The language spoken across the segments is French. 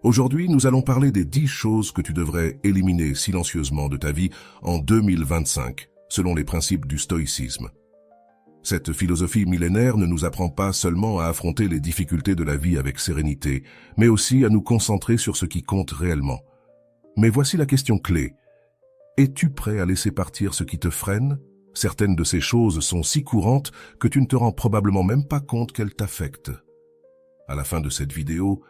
Aujourd'hui, nous allons parler des 10 choses que tu devrais éliminer silencieusement de ta vie en 2025, selon les principes du stoïcisme. Cette philosophie millénaire ne nous apprend pas seulement à affronter les difficultés de la vie avec sérénité, mais aussi à nous concentrer sur ce qui compte réellement. Mais voici la question clé. Es-tu prêt à laisser partir ce qui te freine? Certaines de ces choses sont si courantes que tu ne te rends probablement même pas compte qu'elles t'affectent. À la fin de cette vidéo,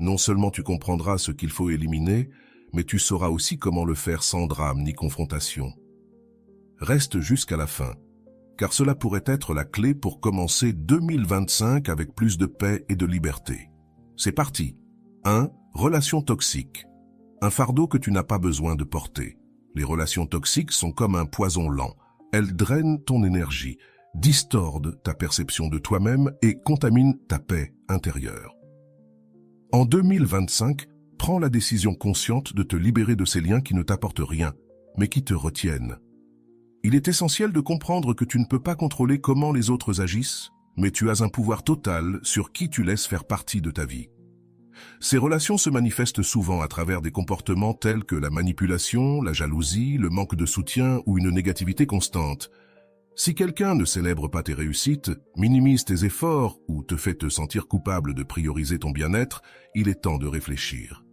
non seulement tu comprendras ce qu'il faut éliminer, mais tu sauras aussi comment le faire sans drame ni confrontation. Reste jusqu'à la fin, car cela pourrait être la clé pour commencer 2025 avec plus de paix et de liberté. C'est parti. 1. Relations toxiques. Un fardeau que tu n'as pas besoin de porter. Les relations toxiques sont comme un poison lent. Elles drainent ton énergie, distordent ta perception de toi-même et contaminent ta paix intérieure. En 2025, prends la décision consciente de te libérer de ces liens qui ne t'apportent rien, mais qui te retiennent. Il est essentiel de comprendre que tu ne peux pas contrôler comment les autres agissent, mais tu as un pouvoir total sur qui tu laisses faire partie de ta vie. Ces relations se manifestent souvent à travers des comportements tels que la manipulation, la jalousie, le manque de soutien ou une négativité constante. Si quelqu'un ne célèbre pas tes réussites, minimise tes efforts ou te fait te sentir coupable de prioriser ton bien-être, il est temps de réfléchir.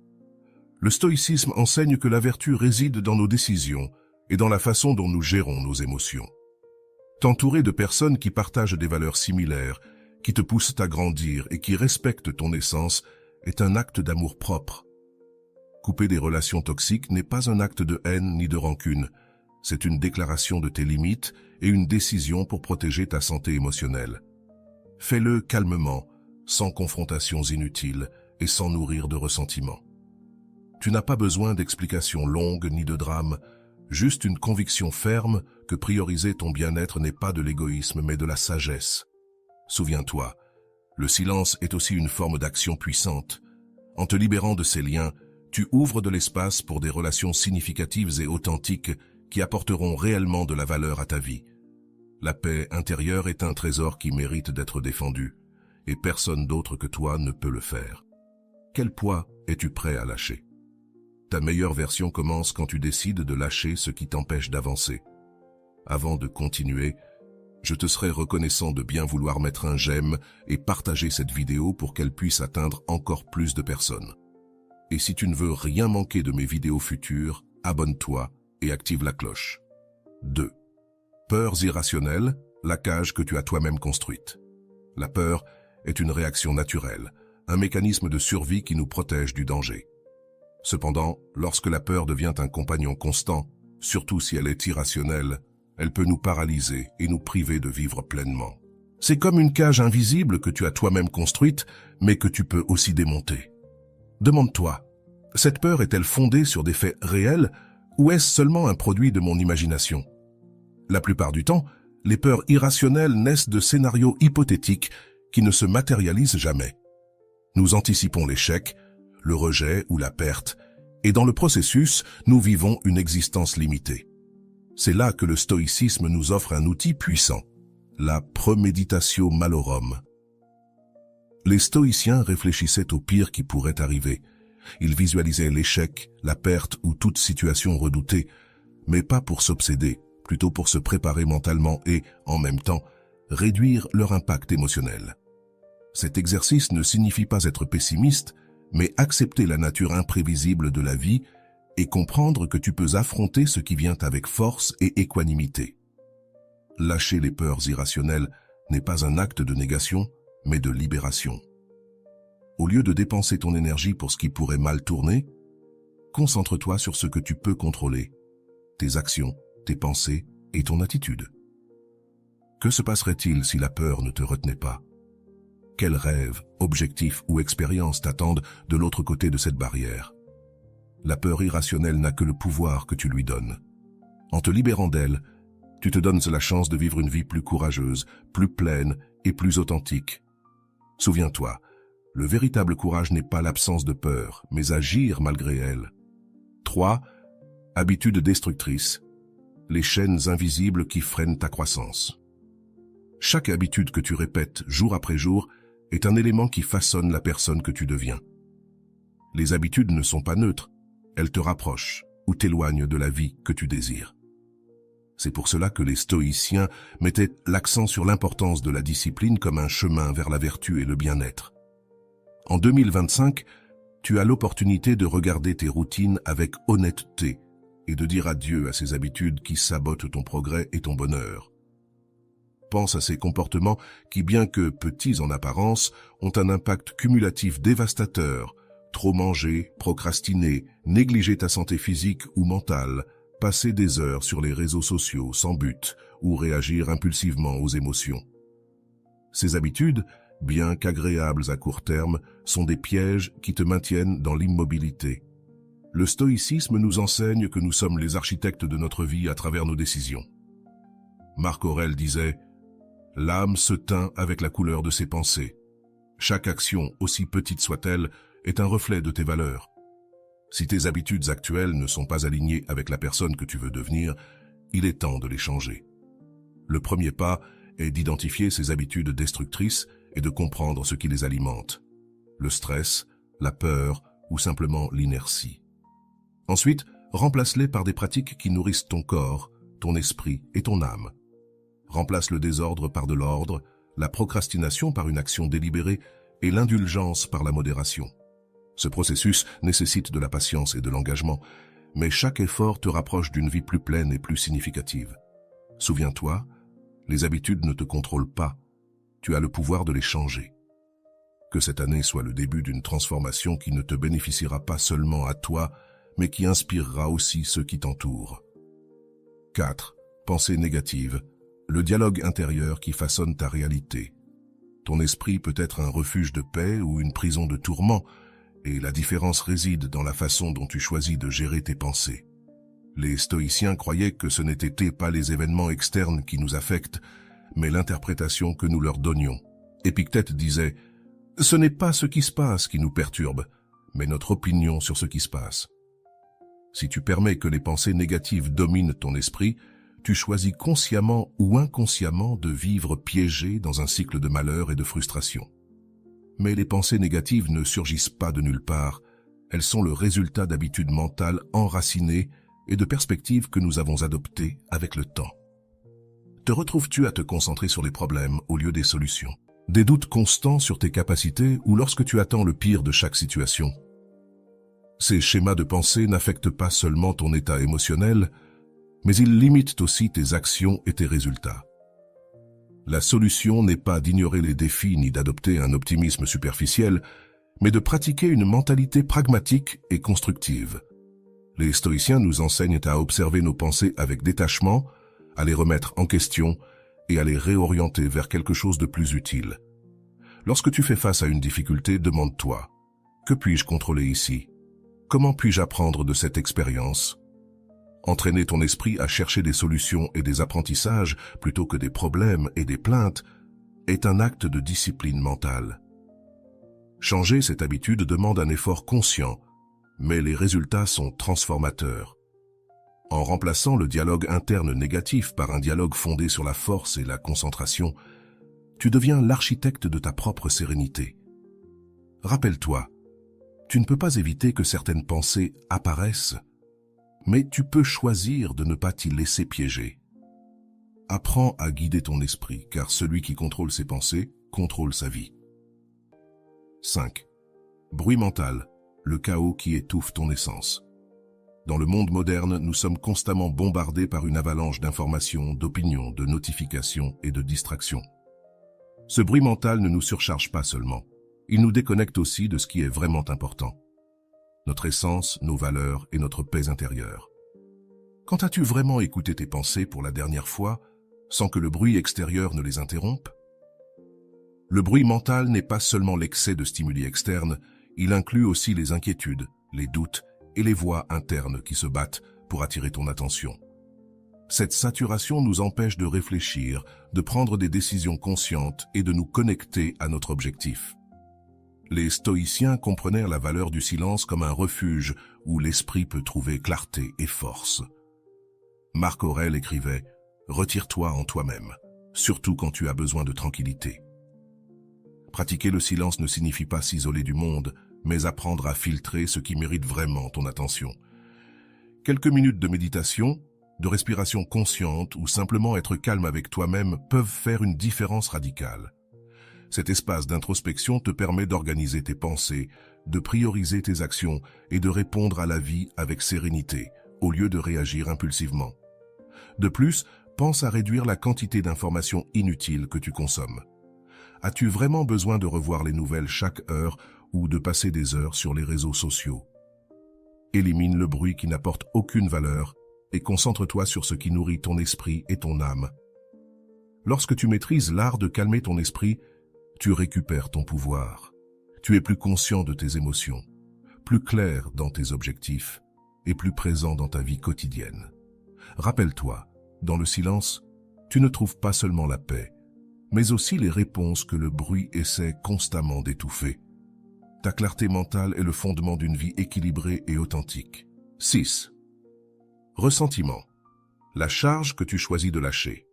Le stoïcisme enseigne que la vertu réside dans nos décisions et dans la façon dont nous gérons nos émotions. T'entourer de personnes qui partagent des valeurs similaires, qui te poussent à grandir et qui respectent ton essence est un acte d'amour propre. Couper des relations toxiques n'est pas un acte de haine ni de rancune. C'est une déclaration de tes limites et une décision pour protéger ta santé émotionnelle. Fais-le calmement, sans confrontations inutiles et sans nourrir de ressentiment. Tu n'as pas besoin d'explications longues ni de drames, juste une conviction ferme que prioriser ton bien-être n'est pas de l'égoïsme mais de la sagesse. Souviens-toi, le silence est aussi une forme d'action puissante. En te libérant de ces liens, tu ouvres de l'espace pour des relations significatives et authentiques qui apporteront réellement de la valeur à ta vie. La paix intérieure est un trésor qui mérite d'être défendu, et personne d'autre que toi ne peut le faire. Quel poids es-tu prêt à lâcher? Ta meilleure version commence quand tu décides de lâcher ce qui t'empêche d'avancer. Avant de continuer, je te serai reconnaissant de bien vouloir mettre un j'aime et partager cette vidéo pour qu'elle puisse atteindre encore plus de personnes. Et si tu ne veux rien manquer de mes vidéos futures, abonne-toi et active la cloche. 2. Peurs irrationnelles, la cage que tu as toi-même construite. La peur est une réaction naturelle, un mécanisme de survie qui nous protège du danger. Cependant, lorsque la peur devient un compagnon constant, surtout si elle est irrationnelle, elle peut nous paralyser et nous priver de vivre pleinement. C'est comme une cage invisible que tu as toi-même construite, mais que tu peux aussi démonter. Demande-toi, cette peur est-elle fondée sur des faits réels ou est-ce seulement un produit de mon imagination? La plupart du temps, les peurs irrationnelles naissent de scénarios hypothétiques qui ne se matérialisent jamais. Nous anticipons l'échec, le rejet ou la perte, et dans le processus, nous vivons une existence limitée. C'est là que le stoïcisme nous offre un outil puissant, la premeditatio malorum. Les stoïciens réfléchissaient au pire qui pourrait arriver. Ils visualisaient l'échec, la perte ou toute situation redoutée, mais pas pour s'obséder, plutôt pour se préparer mentalement et, en même temps, réduire leur impact émotionnel. Cet exercice ne signifie pas être pessimiste, mais accepter la nature imprévisible de la vie et comprendre que tu peux affronter ce qui vient avec force et équanimité. Lâcher les peurs irrationnelles n'est pas un acte de négation, mais de libération. Au lieu de dépenser ton énergie pour ce qui pourrait mal tourner, concentre-toi sur ce que tu peux contrôler, tes actions, tes pensées et ton attitude. Que se passerait-il si la peur ne te retenait pas? Quels rêves, objectifs ou expériences t'attendent de l'autre côté de cette barrière? La peur irrationnelle n'a que le pouvoir que tu lui donnes. En te libérant d'elle, tu te donnes la chance de vivre une vie plus courageuse, plus pleine et plus authentique. Souviens-toi, le véritable courage n'est pas l'absence de peur, mais agir malgré elle. 3. Habitudes destructrices. Les chaînes invisibles qui freinent ta croissance. Chaque habitude que tu répètes jour après jour est un élément qui façonne la personne que tu deviens. Les habitudes ne sont pas neutres, elles te rapprochent ou t'éloignent de la vie que tu désires. C'est pour cela que les stoïciens mettaient l'accent sur l'importance de la discipline comme un chemin vers la vertu et le bien-être. En 2025, tu as l'opportunité de regarder tes routines avec honnêteté et de dire adieu à ces habitudes qui sabotent ton progrès et ton bonheur. Pense à ces comportements qui, bien que petits en apparence, ont un impact cumulatif dévastateur. Trop manger, procrastiner, négliger ta santé physique ou mentale, passer des heures sur les réseaux sociaux sans but ou réagir impulsivement aux émotions. Ces habitudes, bien qu'agréables à court terme, sont des pièges qui te maintiennent dans l'immobilité. Le stoïcisme nous enseigne que nous sommes les architectes de notre vie à travers nos décisions. Marc Aurèle disait « L'âme se teint avec la couleur de ses pensées. Chaque action, aussi petite soit-elle, est un reflet de tes valeurs. Si tes habitudes actuelles ne sont pas alignées avec la personne que tu veux devenir, il est temps de les changer. Le premier pas est d'identifier ces habitudes destructrices et de comprendre ce qui les alimente. Le stress, la peur ou simplement l'inertie. Ensuite, remplace-les par des pratiques qui nourrissent ton corps, ton esprit et ton âme. Remplace le désordre par de l'ordre, la procrastination par une action délibérée et l'indulgence par la modération. Ce processus nécessite de la patience et de l'engagement, mais chaque effort te rapproche d'une vie plus pleine et plus significative. Souviens-toi, les habitudes ne te contrôlent pas, tu as le pouvoir de les changer. Que cette année soit le début d'une transformation qui ne te bénéficiera pas seulement à toi, mais qui inspirera aussi ceux qui t'entourent. 4. Pensée négative, le dialogue intérieur qui façonne ta réalité. Ton esprit peut être un refuge de paix ou une prison de tourments, et la différence réside dans la façon dont tu choisis de gérer tes pensées. Les stoïciens croyaient que ce n'étaient pas les événements externes qui nous affectent, mais l'interprétation que nous leur donnions. Épictète disait « Ce n'est pas ce qui se passe qui nous perturbe, mais notre opinion sur ce qui se passe. » Si tu permets que les pensées négatives dominent ton esprit, tu choisis consciemment ou inconsciemment de vivre piégé dans un cycle de malheur et de frustration. Mais les pensées négatives ne surgissent pas de nulle part, elles sont le résultat d'habitudes mentales enracinées et de perspectives que nous avons adoptées avec le temps. Te retrouves-tu à te concentrer sur les problèmes au lieu des solutions? Des doutes constants sur tes capacités ou lorsque tu attends le pire de chaque situation? Ces schémas de pensée n'affectent pas seulement ton état émotionnel, mais ils limitent aussi tes actions et tes résultats. La solution n'est pas d'ignorer les défis ni d'adopter un optimisme superficiel, mais de pratiquer une mentalité pragmatique et constructive. Les stoïciens nous enseignent à observer nos pensées avec détachement, à les remettre en question et à les réorienter vers quelque chose de plus utile. Lorsque tu fais face à une difficulté, demande-toi « Que puis-je contrôler ici? Comment puis-je apprendre de cette expérience ?» Entraîner ton esprit à chercher des solutions et des apprentissages plutôt que des problèmes et des plaintes est un acte de discipline mentale. Changer cette habitude demande un effort conscient, mais les résultats sont transformateurs. En remplaçant le dialogue interne négatif par un dialogue fondé sur la force et la concentration, tu deviens l'architecte de ta propre sérénité. Rappelle-toi, tu ne peux pas éviter que certaines pensées apparaissent, mais tu peux choisir de ne pas t'y laisser piéger. Apprends à guider ton esprit, car celui qui contrôle ses pensées contrôle sa vie. 5. Bruit mental, le chaos qui étouffe ton essence. Dans le monde moderne, nous sommes constamment bombardés par une avalanche d'informations, d'opinions, de notifications et de distractions. Ce bruit mental ne nous surcharge pas seulement, il nous déconnecte aussi de ce qui est vraiment important. Notre essence, nos valeurs et notre paix intérieure. Quand as-tu vraiment écouté tes pensées pour la dernière fois, sans que le bruit extérieur ne les interrompe? Le bruit mental n'est pas seulement l'excès de stimuli externes, il inclut aussi les inquiétudes, les doutes et les voix internes qui se battent pour attirer ton attention. Cette saturation nous empêche de réfléchir, de prendre des décisions conscientes et de nous connecter à notre objectif. Les stoïciens comprenaient la valeur du silence comme un refuge où l'esprit peut trouver clarté et force. Marc Aurèle écrivait « Retire-toi en toi-même, surtout quand tu as besoin de tranquillité ». Pratiquer le silence ne signifie pas s'isoler du monde, mais apprendre à filtrer ce qui mérite vraiment ton attention. Quelques minutes de méditation, de respiration consciente ou simplement être calme avec toi-même peuvent faire une différence radicale. Cet espace d'introspection te permet d'organiser tes pensées, de prioriser tes actions et de répondre à la vie avec sérénité, au lieu de réagir impulsivement. De plus, pense à réduire la quantité d'informations inutiles que tu consommes. As-tu vraiment besoin de revoir les nouvelles chaque heure ou de passer des heures sur les réseaux sociaux? Élimine le bruit qui n'apporte aucune valeur et concentre-toi sur ce qui nourrit ton esprit et ton âme. Lorsque tu maîtrises l'art de calmer ton esprit, tu récupères ton pouvoir. Tu es plus conscient de tes émotions, plus clair dans tes objectifs et plus présent dans ta vie quotidienne. Rappelle-toi, dans le silence, tu ne trouves pas seulement la paix, mais aussi les réponses que le bruit essaie constamment d'étouffer. Ta clarté mentale est le fondement d'une vie équilibrée et authentique. 6. Ressentiment. La charge que tu choisis de lâcher.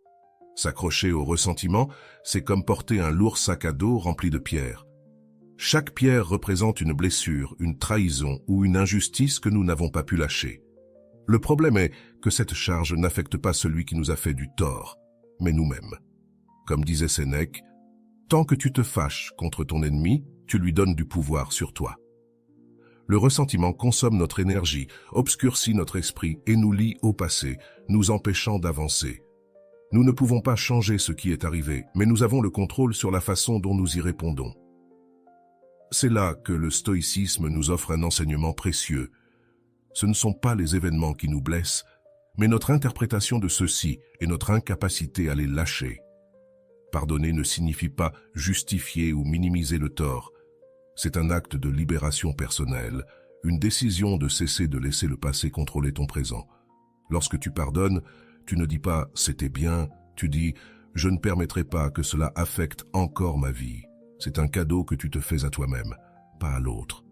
S'accrocher au ressentiment, c'est comme porter un lourd sac à dos rempli de pierres. Chaque pierre représente une blessure, une trahison ou une injustice que nous n'avons pas pu lâcher. Le problème est que cette charge n'affecte pas celui qui nous a fait du tort, mais nous-mêmes. Comme disait Sénèque, « Tant que tu te fâches contre ton ennemi, tu lui donnes du pouvoir sur toi. » Le ressentiment consomme notre énergie, obscurcit notre esprit et nous lie au passé, nous empêchant d'avancer. Nous ne pouvons pas changer ce qui est arrivé, mais nous avons le contrôle sur la façon dont nous y répondons. C'est là que le stoïcisme nous offre un enseignement précieux. Ce ne sont pas les événements qui nous blessent, mais notre interprétation de ceux-ci et notre incapacité à les lâcher. Pardonner ne signifie pas justifier ou minimiser le tort. C'est un acte de libération personnelle, une décision de cesser de laisser le passé contrôler ton présent. Lorsque tu pardonnes, tu ne dis pas « c'était bien », tu dis « je ne permettrai pas que cela affecte encore ma vie ». C'est un cadeau que tu te fais à toi-même, pas à l'autre.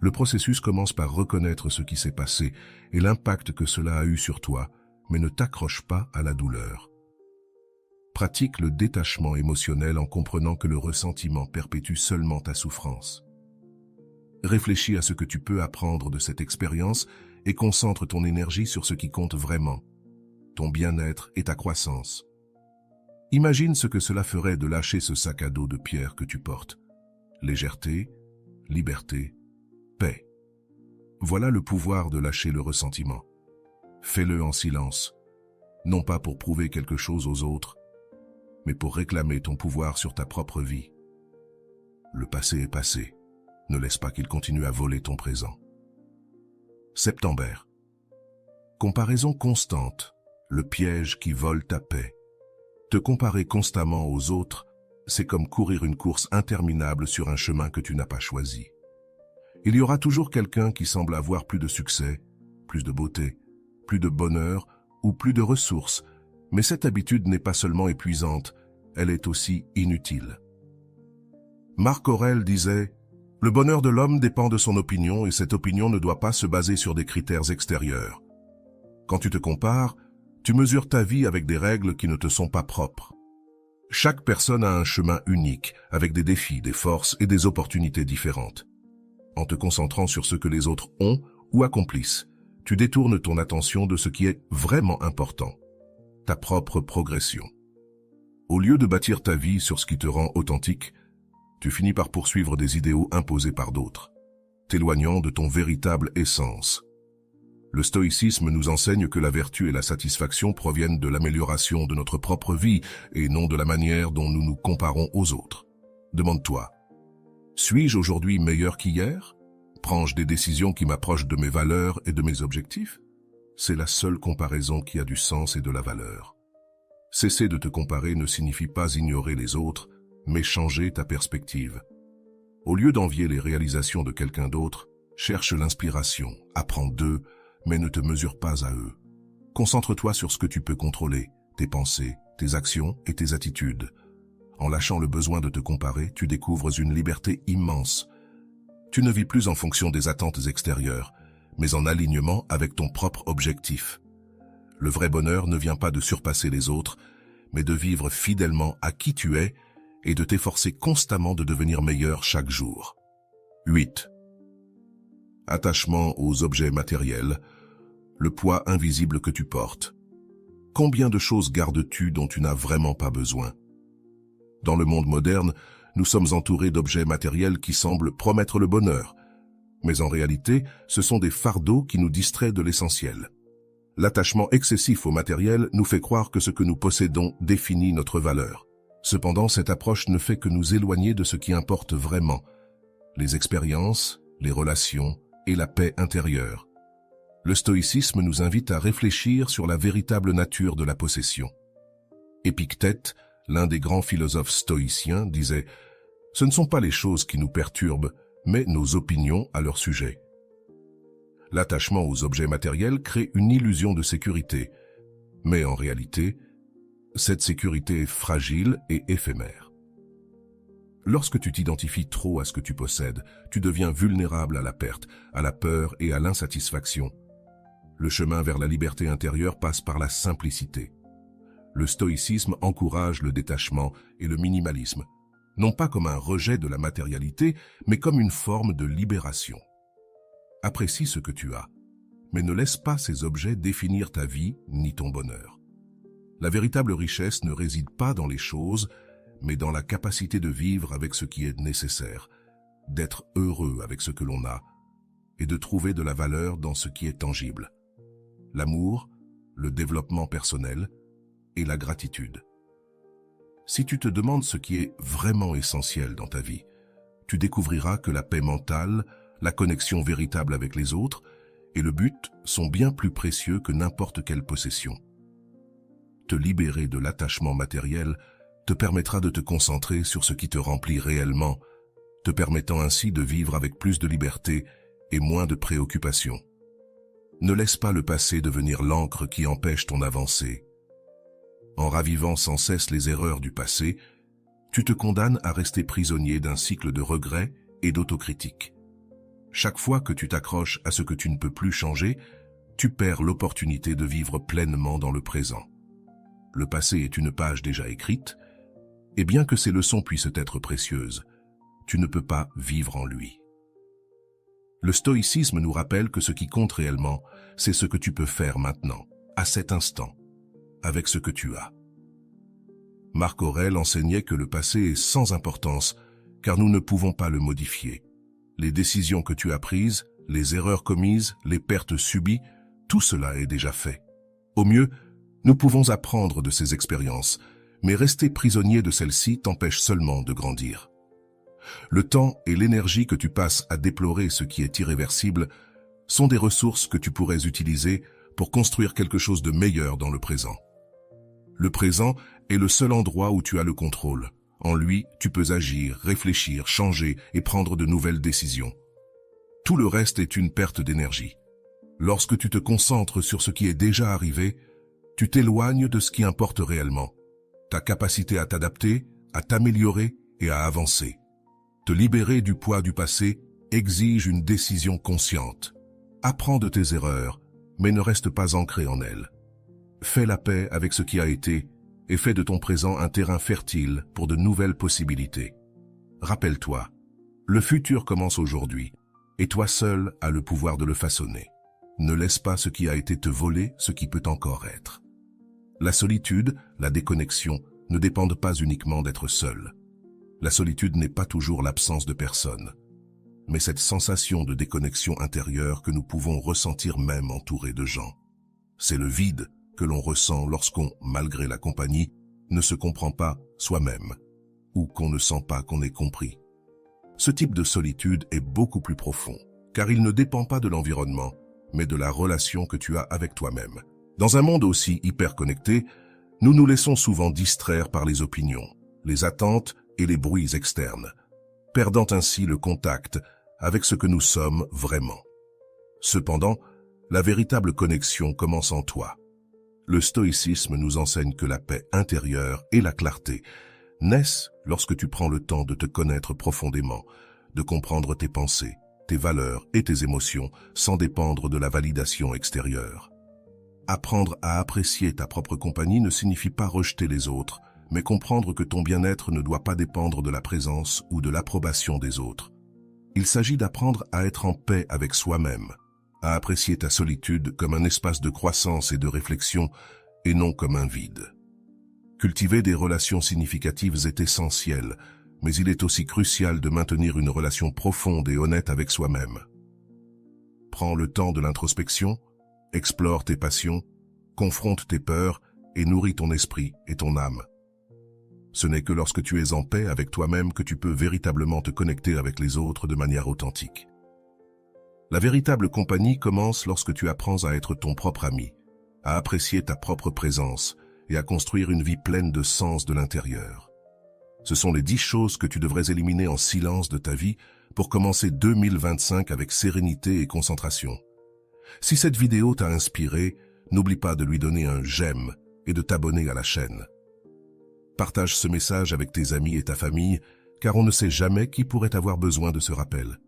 Le processus commence par reconnaître ce qui s'est passé et l'impact que cela a eu sur toi, mais ne t'accroche pas à la douleur. Pratique le détachement émotionnel en comprenant que le ressentiment perpétue seulement ta souffrance. Réfléchis à ce que tu peux apprendre de cette expérience et concentre ton énergie sur ce qui compte vraiment, ton bien-être et ta croissance. Imagine ce que cela ferait de lâcher ce sac à dos de pierre que tu portes. Légèreté, liberté, paix. Voilà le pouvoir de lâcher le ressentiment. Fais-le en silence, non pas pour prouver quelque chose aux autres, mais pour réclamer ton pouvoir sur ta propre vie. Le passé est passé. Ne laisse pas qu'il continue à voler ton présent. Septembre. Comparaison constante, le piège qui vole ta paix. Te comparer constamment aux autres, c'est comme courir une course interminable sur un chemin que tu n'as pas choisi. Il y aura toujours quelqu'un qui semble avoir plus de succès, plus de beauté, plus de bonheur ou plus de ressources, mais cette habitude n'est pas seulement épuisante, elle est aussi inutile. Marc Aurèle disait « Le bonheur de l'homme dépend de son opinion et cette opinion ne doit pas se baser sur des critères extérieurs. Quand tu te compares, tu mesures ta vie avec des règles qui ne te sont pas propres. Chaque personne a un chemin unique, avec des défis, des forces et des opportunités différentes. En te concentrant sur ce que les autres ont ou accomplissent, tu détournes ton attention de ce qui est vraiment important, ta propre progression. Au lieu de bâtir ta vie sur ce qui te rend authentique, tu finis par poursuivre des idéaux imposés par d'autres, t'éloignant de ton véritable essence. Le stoïcisme nous enseigne que la vertu et la satisfaction proviennent de l'amélioration de notre propre vie et non de la manière dont nous nous comparons aux autres. Demande-toi, suis-je aujourd'hui meilleur qu'hier? Prends-je des décisions qui m'approchent de mes valeurs et de mes objectifs? C'est la seule comparaison qui a du sens et de la valeur. Cesser de te comparer ne signifie pas ignorer les autres, mais changer ta perspective. Au lieu d'envier les réalisations de quelqu'un d'autre, cherche l'inspiration, apprends d'eux, mais ne te mesure pas à eux. Concentre-toi sur ce que tu peux contrôler, tes pensées, tes actions et tes attitudes. En lâchant le besoin de te comparer, tu découvres une liberté immense. Tu ne vis plus en fonction des attentes extérieures, mais en alignement avec ton propre objectif. Le vrai bonheur ne vient pas de surpasser les autres, mais de vivre fidèlement à qui tu es et de t'efforcer constamment de devenir meilleur chaque jour. 8. Attachement aux objets matériels, le poids invisible que tu portes. Combien de choses gardes-tu dont tu n'as vraiment pas besoin? Dans le monde moderne, nous sommes entourés d'objets matériels qui semblent promettre le bonheur. Mais en réalité, ce sont des fardeaux qui nous distraient de l'essentiel. L'attachement excessif au matériel nous fait croire que ce que nous possédons définit notre valeur. Cependant, cette approche ne fait que nous éloigner de ce qui importe vraiment, les expériences, les relations et la paix intérieure. Le stoïcisme nous invite à réfléchir sur la véritable nature de la possession. Épictète, l'un des grands philosophes stoïciens, disait « Ce ne sont pas les choses qui nous perturbent, mais nos opinions à leur sujet. » L'attachement aux objets matériels crée une illusion de sécurité, mais en réalité, cette sécurité est fragile et éphémère. Lorsque tu t'identifies trop à ce que tu possèdes, tu deviens vulnérable à la perte, à la peur et à l'insatisfaction. Le chemin vers la liberté intérieure passe par la simplicité. Le stoïcisme encourage le détachement et le minimalisme, non pas comme un rejet de la matérialité, mais comme une forme de libération. Apprécie ce que tu as, mais ne laisse pas ces objets définir ta vie ni ton bonheur. La véritable richesse ne réside pas dans les choses, mais dans la capacité de vivre avec ce qui est nécessaire, d'être heureux avec ce que l'on a, et de trouver de la valeur dans ce qui est tangible. L'amour, le développement personnel et la gratitude. Si tu te demandes ce qui est vraiment essentiel dans ta vie, tu découvriras que la paix mentale, la connexion véritable avec les autres et le but sont bien plus précieux que n'importe quelle possession. Te libérer de l'attachement matériel te permettra de te concentrer sur ce qui te remplit réellement, te permettant ainsi de vivre avec plus de liberté et moins de préoccupations. Ne laisse pas le passé devenir l'encre qui empêche ton avancée. En ravivant sans cesse les erreurs du passé, tu te condamnes à rester prisonnier d'un cycle de regrets et d'autocritique. Chaque fois que tu t'accroches à ce que tu ne peux plus changer, tu perds l'opportunité de vivre pleinement dans le présent. Le passé est une page déjà écrite, et bien que ces leçons puissent être précieuses, tu ne peux pas vivre en lui. Le stoïcisme nous rappelle que ce qui compte réellement, c'est ce que tu peux faire maintenant, à cet instant, avec ce que tu as. Marc Aurèle enseignait que le passé est sans importance, car nous ne pouvons pas le modifier. Les décisions que tu as prises, les erreurs commises, les pertes subies, tout cela est déjà fait. Au mieux, nous pouvons apprendre de ces expériences, mais rester prisonnier de celles-ci t'empêche seulement de grandir. Le temps et l'énergie que tu passes à déplorer ce qui est irréversible sont des ressources que tu pourrais utiliser pour construire quelque chose de meilleur dans le présent. Le présent est le seul endroit où tu as le contrôle. En lui, tu peux agir, réfléchir, changer et prendre de nouvelles décisions. Tout le reste est une perte d'énergie. Lorsque tu te concentres sur ce qui est déjà arrivé, tu t'éloignes de ce qui importe réellement. Ta capacité à t'adapter, à t'améliorer et à avancer. Te libérer du poids du passé exige une décision consciente. Apprends de tes erreurs, mais ne reste pas ancré en elles. Fais la paix avec ce qui a été et fais de ton présent un terrain fertile pour de nouvelles possibilités. Rappelle-toi, le futur commence aujourd'hui, et toi seul as le pouvoir de le façonner. Ne laisse pas ce qui a été te voler ce qui peut encore être. La solitude, la déconnexion, ne dépendent pas uniquement d'être seul. La solitude n'est pas toujours l'absence de personne, mais cette sensation de déconnexion intérieure que nous pouvons ressentir même entourés de gens. C'est le vide que l'on ressent lorsqu'on, malgré la compagnie, ne se comprend pas soi-même, ou qu'on ne sent pas qu'on est compris. Ce type de solitude est beaucoup plus profond, car il ne dépend pas de l'environnement, mais de la relation que tu as avec toi-même. Dans un monde aussi hyper connecté, nous nous laissons souvent distraire par les opinions, les attentes et les bruits externes, perdant ainsi le contact avec ce que nous sommes vraiment. Cependant, la véritable connexion commence en toi. Le stoïcisme nous enseigne que la paix intérieure et la clarté naissent lorsque tu prends le temps de te connaître profondément, de comprendre tes pensées, tes valeurs et tes émotions sans dépendre de la validation extérieure. Apprendre à apprécier ta propre compagnie ne signifie pas rejeter les autres, mais comprendre que ton bien-être ne doit pas dépendre de la présence ou de l'approbation des autres. Il s'agit d'apprendre à être en paix avec soi-même, à apprécier ta solitude comme un espace de croissance et de réflexion et non comme un vide. Cultiver des relations significatives est essentiel, mais il est aussi crucial de maintenir une relation profonde et honnête avec soi-même. Prends le temps de l'introspection, explore tes passions, confronte tes peurs et nourris ton esprit et ton âme. Ce n'est que lorsque tu es en paix avec toi-même que tu peux véritablement te connecter avec les autres de manière authentique. La véritable compagnie commence lorsque tu apprends à être ton propre ami, à apprécier ta propre présence et à construire une vie pleine de sens de l'intérieur. Ce sont les 10 choses que tu devrais éliminer en silence de ta vie pour commencer 2025 avec sérénité et concentration. Si cette vidéo t'a inspiré, n'oublie pas de lui donner un j'aime et de t'abonner à la chaîne. Partage ce message avec tes amis et ta famille, car on ne sait jamais qui pourrait avoir besoin de ce rappel.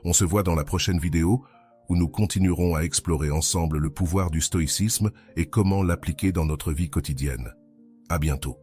On se voit dans la prochaine vidéo, où nous continuerons à explorer ensemble le pouvoir du stoïcisme et comment l'appliquer dans notre vie quotidienne. À bientôt.